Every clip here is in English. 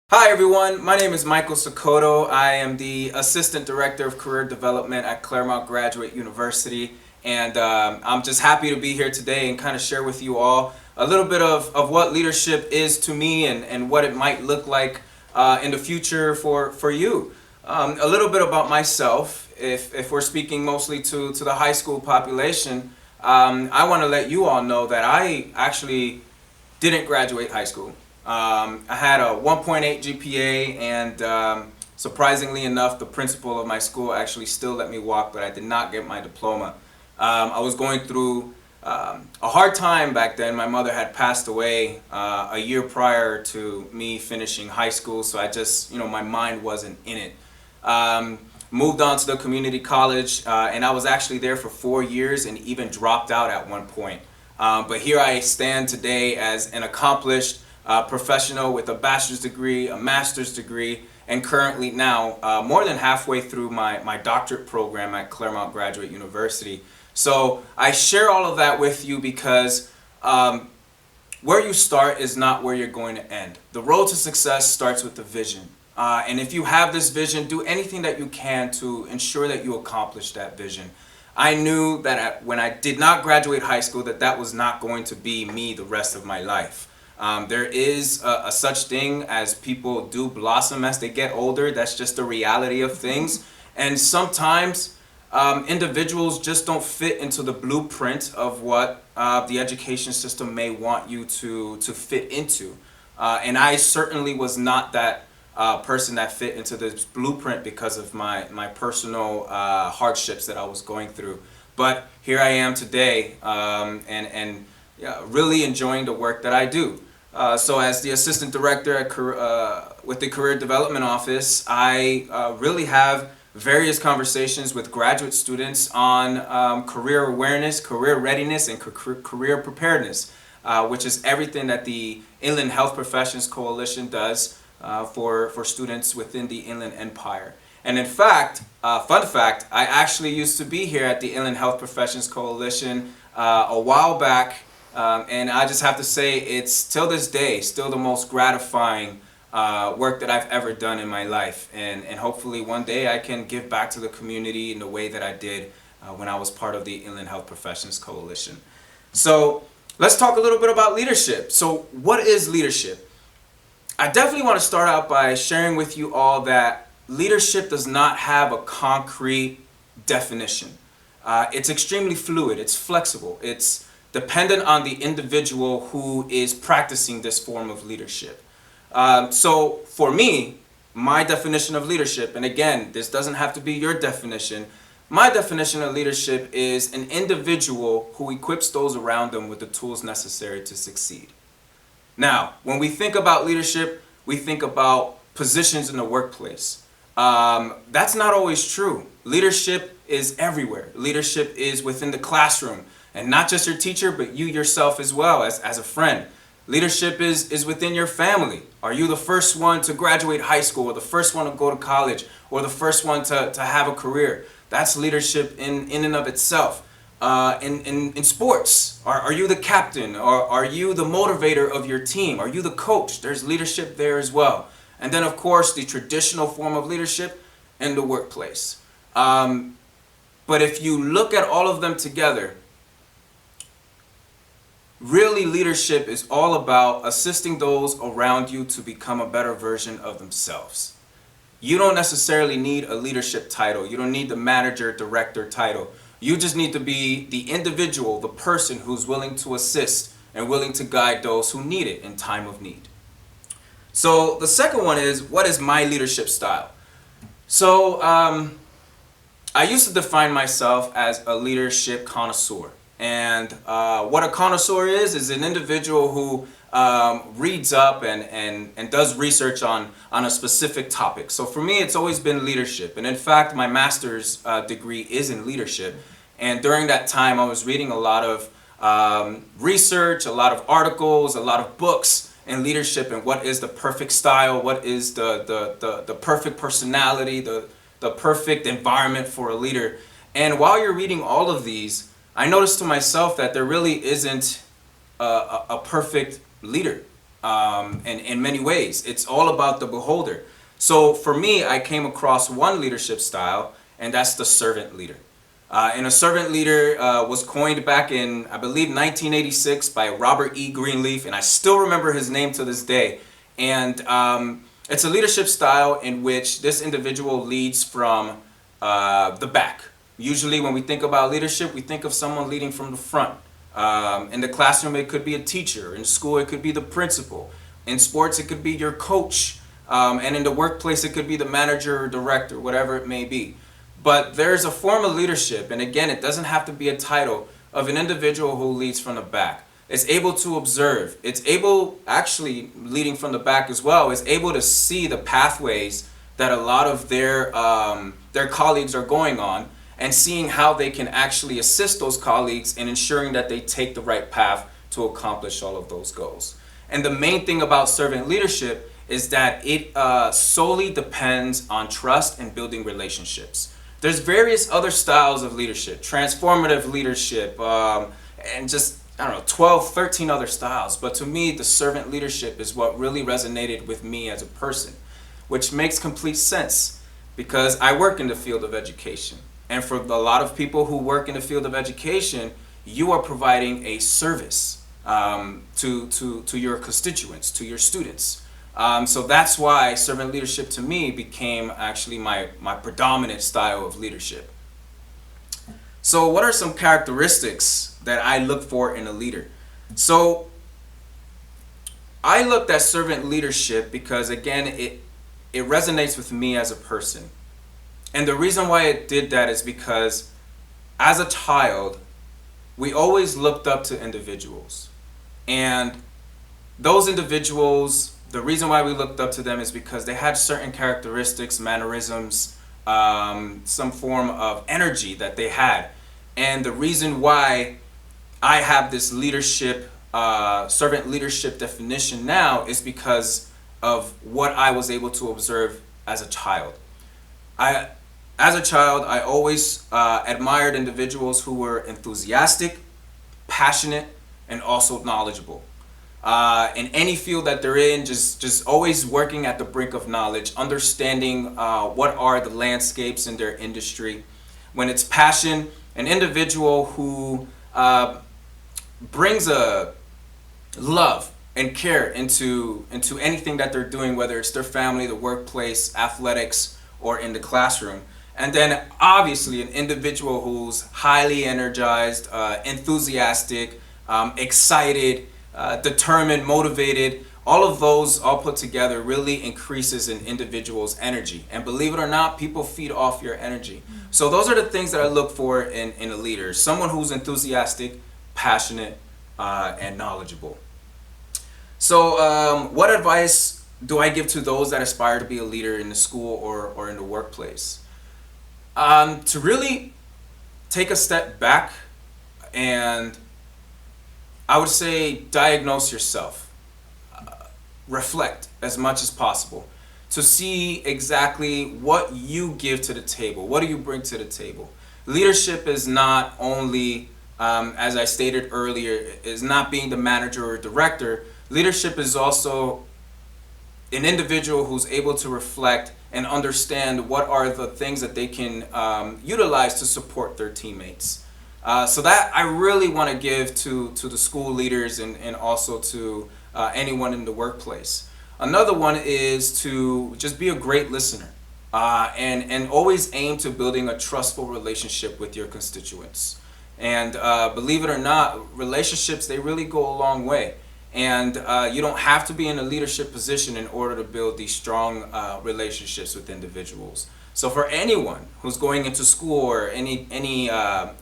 Hi everyone, my name is Michael Sacoto. I am the Assistant Director of Career Development at Claremont Graduate University, and I'm just happy to be here today and kind of share with you all a little bit of what leadership is to me and what it might look like in the future for you. A little bit about myself, if we're speaking mostly to the high school population, I want to let you all know that I actually didn't graduate high school. I had a 1.8 GPA, and surprisingly enough, the principal of my school actually still let me walk, but I did not get my diploma. I was going through a hard time back then. My mother had passed away a year prior to me finishing high school, so I just, my mind wasn't in it. Moved on to the community college, and I was actually there for 4 years and even dropped out at one point. But here I stand today as an accomplished professional with a bachelor's degree, a master's degree, and currently now more than halfway through my doctorate program at Claremont Graduate University. So I share all of that with you because where you start is not where you're going to end. The road to success starts with the vision. And if you have this vision, do anything that you can to ensure that you accomplish that vision. I knew that when I did not graduate high school that was not going to be me the rest of my life. There is a such thing as people do blossom as they get older. That's just the reality of things. And sometimes individuals just don't fit into the blueprint of what the education system may want you to fit into. And I certainly was not that person that fit into this blueprint because of my personal hardships that I was going through. But here I am today, and yeah, really enjoying the work that I do. So as the assistant director at with the Career Development Office, I really have various conversations with graduate students on career awareness, career readiness, and career preparedness, which is everything that the Inland Health Professions Coalition does for students within the Inland Empire. And in fact, fun fact, I actually used to be here at the Inland Health Professions Coalition a while back, and I just have to say it's till this day still the most gratifying work that I've ever done in my life, and hopefully one day I can give back to the community in the way that I did when I was part of the Inland Health Professions Coalition. So let's talk a little bit about leadership. So what is leadership? I definitely want to start out by sharing with you all that leadership does not have a concrete definition. It's extremely fluid, it's flexible, it's dependent on the individual who is practicing this form of leadership. So for me, my definition of leadership, and again, this doesn't have to be your definition, my definition of leadership is an individual who equips those around them with the tools necessary to succeed. Now, when we think about leadership, we think about positions in the workplace. That's not always true. Leadership is everywhere. Leadership is within the classroom, and not just your teacher, but you yourself as well as a friend. Leadership is within your family. Are you the first one to graduate high school, or the first one to go to college, or the first one to have a career? That's leadership in and of itself. In sports, are you the captain, or are you the motivator of your team? Are you the coach? There's leadership there as well. And then of course the traditional form of leadership in the workplace. But if you look at all of them together, really leadership is all about assisting those around you to become a better version of themselves. You don't necessarily need a leadership title. You don't need the manager, director title. You just need to be the individual, the person who's willing to assist and willing to guide those who need it in time of need. So the second one is, what is my leadership style? So I used to define myself as a leadership connoisseur. And what a connoisseur is an individual who reads up and does research on a specific topic. So for me, it's always been leadership. And in fact, my master's degree is in leadership. And during that time, I was reading a lot of research, a lot of articles, a lot of books in leadership, and what is the perfect style, what is the perfect personality, the perfect environment for a leader. And while you're reading all of these, I noticed to myself that there really isn't a perfect leader. in many ways. It's all about the beholder. So for me, I came across one leadership style, and that's the servant leader. And a servant leader was coined back in, I believe, 1986 by Robert E. Greenleaf, and I still remember his name to this day. And it's a leadership style in which this individual leads from the back. Usually when we think about leadership, we think of someone leading from the front. In the classroom, it could be a teacher. In school, it could be the principal. In sports, it could be your coach. And in the workplace, it could be the manager or director, whatever it may be. But there's a form of leadership, and again, it doesn't have to be a title, of an individual who leads from the back. It's able to observe. It's able, actually leading from the back as well, is able to see the pathways that a lot of their colleagues are going on, and seeing how they can actually assist those colleagues in ensuring that they take the right path to accomplish all of those goals. And the main thing about servant leadership is that it solely depends on trust and building relationships. There's various other styles of leadership, transformative leadership, and just, I don't know, 12, 13 other styles. But to me, the servant leadership is what really resonated with me as a person, which makes complete sense because I work in the field of education. And for a lot of people who work in the field of education, you are providing a service to your constituents, to your students. So that's why servant leadership to me became actually my predominant style of leadership. So what are some characteristics that I look for in a leader? So I looked at servant leadership because, again, it resonates with me as a person. And the reason why it did that is because as a child, we always looked up to individuals. And those individuals, the reason why we looked up to them is because they had certain characteristics, mannerisms, some form of energy that they had. And the reason why I have this leadership, servant leadership definition now is because of what I was able to observe as a child. As a child, I always admired individuals who were enthusiastic, passionate, and also knowledgeable. In any field that they're in, just always working at the brink of knowledge, understanding what are the landscapes in their industry. When it's passion, an individual who brings a love and care into anything that they're doing, whether it's their family, the workplace, athletics, or in the classroom. And then obviously an individual who's highly energized, enthusiastic, excited, determined, motivated. All of those all put together really increases an individual's energy. And believe it or not, people feed off your energy. So those are the things that I look for in a leader. Someone who's enthusiastic, passionate, and knowledgeable. So what advice do I give to those that aspire to be a leader in the school or in the workplace? To really take a step back and I would say diagnose yourself. Reflect as much as possible to see exactly what you give to the table. What do you bring to the table? Leadership is not only, as I stated earlier, is not being the manager or director. Leadership is also an individual who's able to reflect and understand what are the things that they can utilize to support their teammates. So that I really want to give to the school leaders and also to anyone in the workplace. Another one is to just be a great listener and always aim to building a trustful relationship with your constituents. And believe it or not, relationships, they really go a long way. And you don't have to be in a leadership position in order to build these strong relationships with individuals. So for anyone who's going into school or any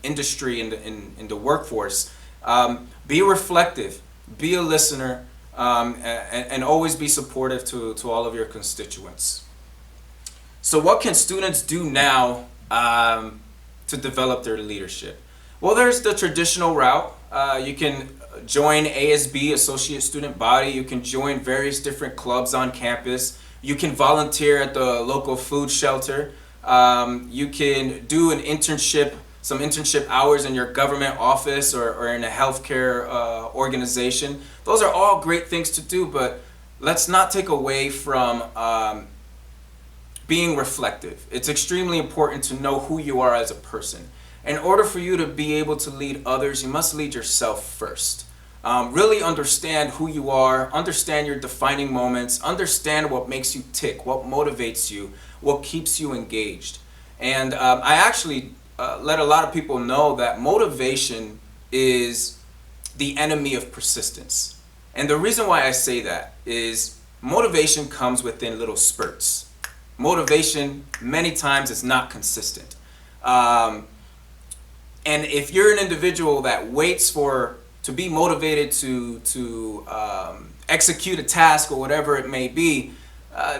industry in the workforce, be reflective, be a listener, and always be supportive to all of your constituents. So what can students do now to develop their leadership? Well, there's the traditional route. You can join ASB, Associate Student Body. You can join various different clubs on campus. You can volunteer at the local food shelter. You can do an internship some internship hours in your government office or in a healthcare organization. Those are all great things to do, but let's not take away from being reflective. It's extremely important to know who you are as a person. In order for you to be able to lead others, you must lead yourself first. Really understand who you are, understand your defining moments, understand what makes you tick, what motivates you, what keeps you engaged. And I actually let a lot of people know that motivation is the enemy of persistence. And the reason why I say that is motivation comes within little spurts. Motivation many times is not consistent. And if you're an individual that waits to be motivated to execute a task or whatever it may be,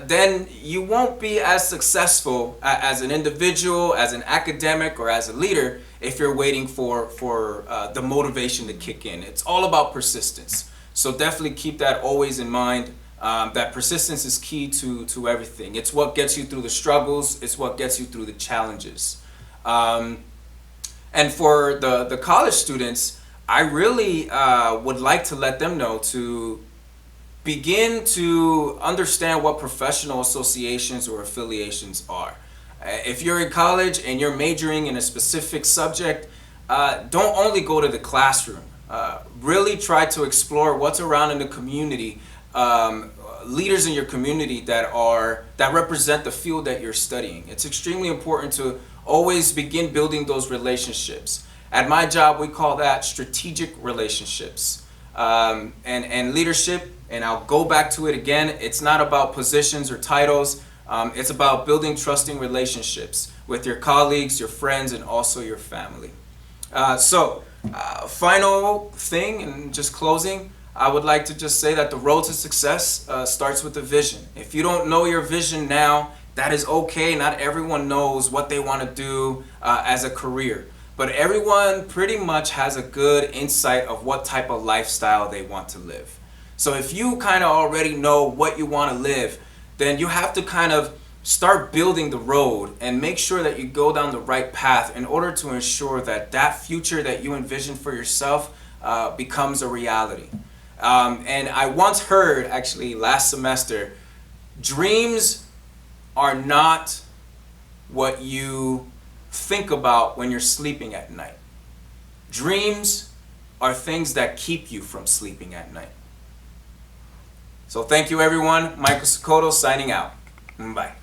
then you won't be as successful as an individual, as an academic, or as a leader if you're waiting for the motivation to kick in. It's all about persistence. So definitely keep that always in mind, that persistence is key to everything. It's what gets you through the struggles. It's what gets you through the challenges. And for the college students, I really would like to let them know to begin to understand what professional associations or affiliations are. If you're in college and you're majoring in a specific subject, don't only go to the classroom. Really try to explore what's around in the community, leaders in your community that represent the field that you're studying. It's extremely important to always begin building those relationships. At my job, we call that strategic relationships. And leadership, and I'll go back to it again, it's not about positions or titles. It's about building trusting relationships with your colleagues, your friends, and also your family. Final thing, and just closing, I would like to just say that the road to success starts with a vision. If you don't know your vision now, that is okay. Not everyone knows what they want to do as a career. But everyone pretty much has a good insight of what type of lifestyle they want to live. So if you kind of already know what you want to live, then you have to kind of start building the road and make sure that you go down the right path in order to ensure that that future that you envision for yourself becomes a reality. And I once heard, actually last semester, dreams are not what you think about when you're sleeping at night. Dreams are things that keep you from sleeping at night. So thank you everyone. Michael Sacoto signing out. Bye.